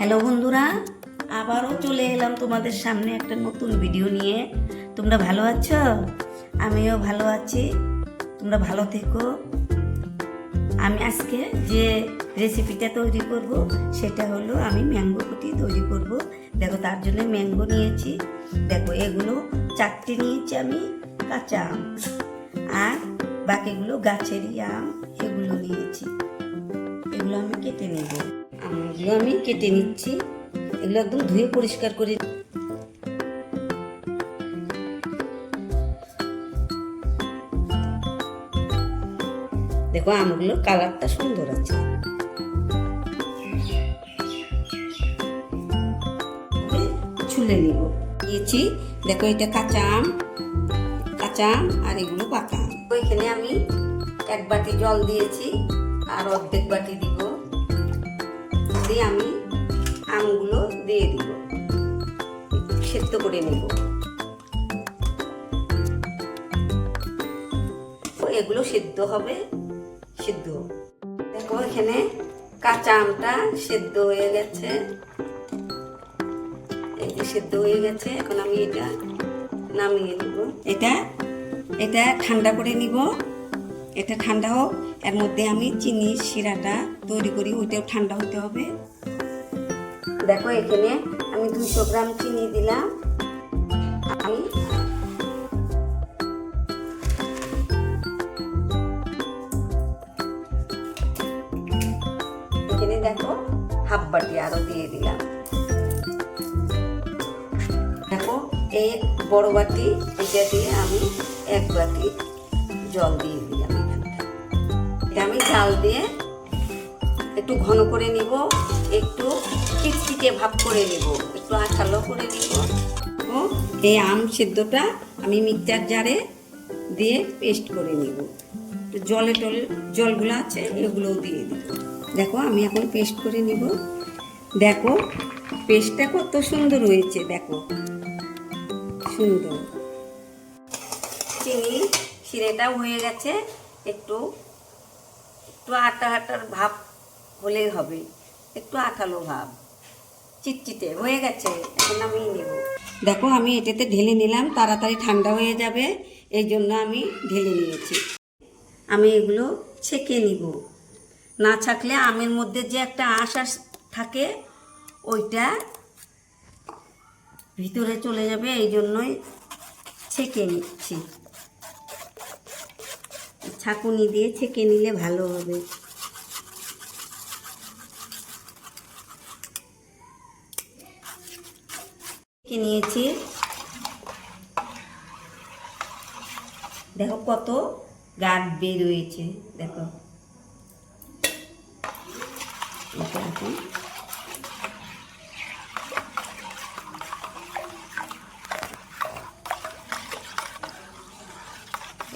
Hello বন্ধুরা, আবারও চলে এলাম তোমাদের সামনে একটা নতুন ভিডিও নিয়ে। তোমরা ভালো আছো? আমিও ভালো আছি। তোমরা ভালো থেকো। আমি আজকে যে রেসিপিটা তৈরি করব সেটা হলো আমি ম্যাঙ্গো কুটি তৈরি করব। দেখো, তার জন্য ম্যাঙ্গো নিয়েছি। দেখো, এগুলো 4টে নিয়েছি আমি কাঁচা আম, আর বাকিগুলো গাছেরই আম, এগুলো নিয়েছি। এগুলো আমি কেটে নেব। আমগুলো আমি কেটে নিচ্ছি। এগুলো একদম ধুয়ে পরিষ্কার করে দেখো, আমগুলোর কালারটা সুন্দর আছে। ছুলে নিব। নিয়েছি, দেখো এটা কাঁচা আম আর এগুলো পাকা আম। এখানে আমি 1 বাটি জল দিয়েছি আর অর্ধেক বাটি দিব। দিয়ে আমি আমগুলো দিয়ে দিব, সেদ্ধ করে নেব। এগুলো সেদ্ধ হবে। দেখো, এখানে কাঁচা আমটা সেদ্ধ হয়ে গেছে। এই যে সেদ্ধ হয়ে গেছে। এখন আমি এটা নামিয়ে নিব। এটা ঠান্ডা করে নিব। এটা ঠান্ডা হোক, এর মধ্যে আমি চিনির শিরাটা তৈরি করি, ওইটাও ঠান্ডা হতে হবে। দেখো, এখানে আমি 200 গ্রাম চিনি দিলাম। আমি এখানে দেখো হাফ বাটি আরো দিয়ে দিলাম। দেখো, এই বড় বাটি এটা দিয়ে আমি 1 বাটি জল দিয়ে দিলাম। এটা আমি জাল দিয়ে একটু ঘন করে নিব, একটু চিটচিটে ভাব করে নিব, একটু আঠালো করে নিব। এই আম সেদ্ধটা আমি মিক্সচার জারে দিয়ে পেস্ট করে নিব। জলগুলো আছে এগুলোও দিয়ে দিব। দেখো, আমি এখন পেস্ট করে নিব। দেখো, পেস্টটা কত সুন্দর হয়েছে। দেখো, সুন্দর চিনি শিরাটাও হয়ে গেছে। একটু আটার ভাব হলেই হবে, একটু আঠালো ভাব, চিটচিটে হয়ে গেছে। এখন আমি নেব। দেখো, আমি এটাতে ঢেলে নিলাম, তাড়াতাড়ি ঠান্ডা হয়ে যাবে, এই জন্য আমি ঢেলে নিয়েছি। আমি এগুলো ছেঁকে নিব। না ছাকলে আমের মধ্যে যে একটা আঁশ থাকে, ওইটা ভিতরে চলে যাবে, এই জন্যই ছেঁকে নিচ্ছি। ছাঁকুনি দিয়ে ছেঁকে নিলে ভালো হবে। নিয়েছি। দেখো কত গাছ বের হয়েছে। দেখো, এখন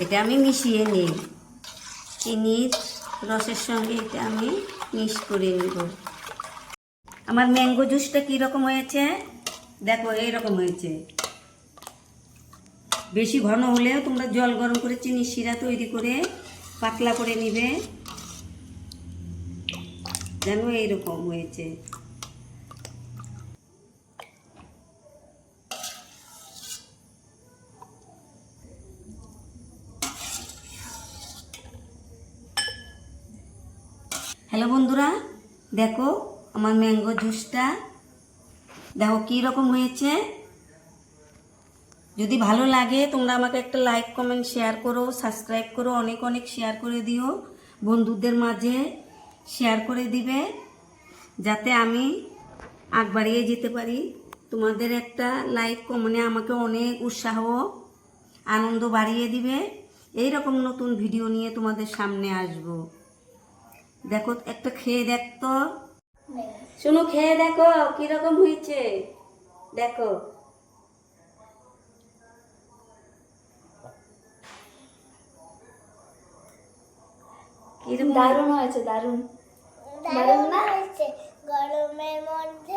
এটা আমি মিশিয়ে নিই। চিনির রসের সঙ্গে এটা আমি মিক্স করে নিব। আমার ম্যাঙ্গো জুসটা কীরকম হয়েছে দেখো, এইরকম হয়েছে। বেশি ঘন হলেও তোমরা জল গরম করে চিনির শিরা তৈরি করে পাতলা করে নিবে, যেন এইরকম হয়েছে। হ্যালো বন্ধুরা, দেখো আমার ম্যাঙ্গো জুসটা দেখো কীরকম হয়েছে। যদি ভালো লাগে তোমরা আমাকে একটা লাইক, কমেন্ট, শেয়ার করো, সাবস্ক্রাইব করো, অনেক অনেক শেয়ার করে দিও। বন্ধুদের মাঝে শেয়ার করে দিবে, যাতে আমি আগ বাড়িয়ে যেতে পারি। তোমাদের একটা লাইক কমেন্টে আমাকে অনেক উৎসাহ, আনন্দ বাড়িয়ে দিবে। এই রকম নতুন ভিডিও নিয়ে তোমাদের সামনে আসব। দেখো, একটা খেয়ে দেখতো, শোনো, খেয়ে দেখো কিরকম হয়েছে। দেখো, দারুণ হয়েছে, দারুণ না হয়েছে। গরমের মধ্যে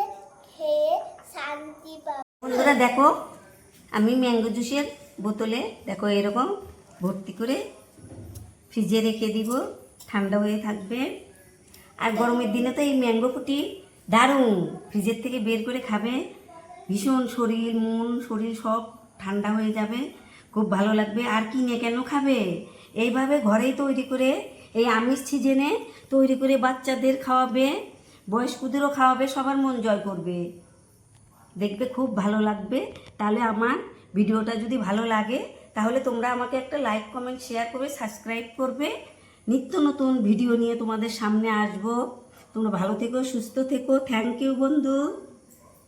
খেয়ে শান্তি পাবো। বন্ধুরা দেখো, আমি ম্যাঙ্গো জুসের বোতলে দেখো এরকম ভর্তি করে ফ্রিজে রেখে দিব, ঠান্ডা হয়ে থাকবে। আর গরমের দিনে তো এই ম্যাঙ্গো কুটি দারুণ, ফ্রিজের থেকে বের করে খাবে, ভীষণ শরীর মন শরীর সব ঠান্ডা হয়ে যাবে, খুব ভালো লাগবে। আর কিনে কেন খাবে, এইভাবে ঘরেই তৈরি করে এই আমিষ সিজনে তৈরি করে বাচ্চাদের খাওয়াবে, বয়স্কদেরও খাওয়াবে, সবার মন জয় করবে, দেখবে খুব ভালো লাগবে। তাহলে আমার ভিডিওটা যদি ভালো লাগে তাহলে তোমরা আমাকে একটা লাইক কমেন্ট শেয়ার করবে, সাবস্ক্রাইব করবে। নিত্য নতুন ভিডিও নিয়ে তোমাদের সামনে আসবো। তোমরা ভালো থেকো, সুস্থ থেকো। থ্যাংক ইউ বন্ধু।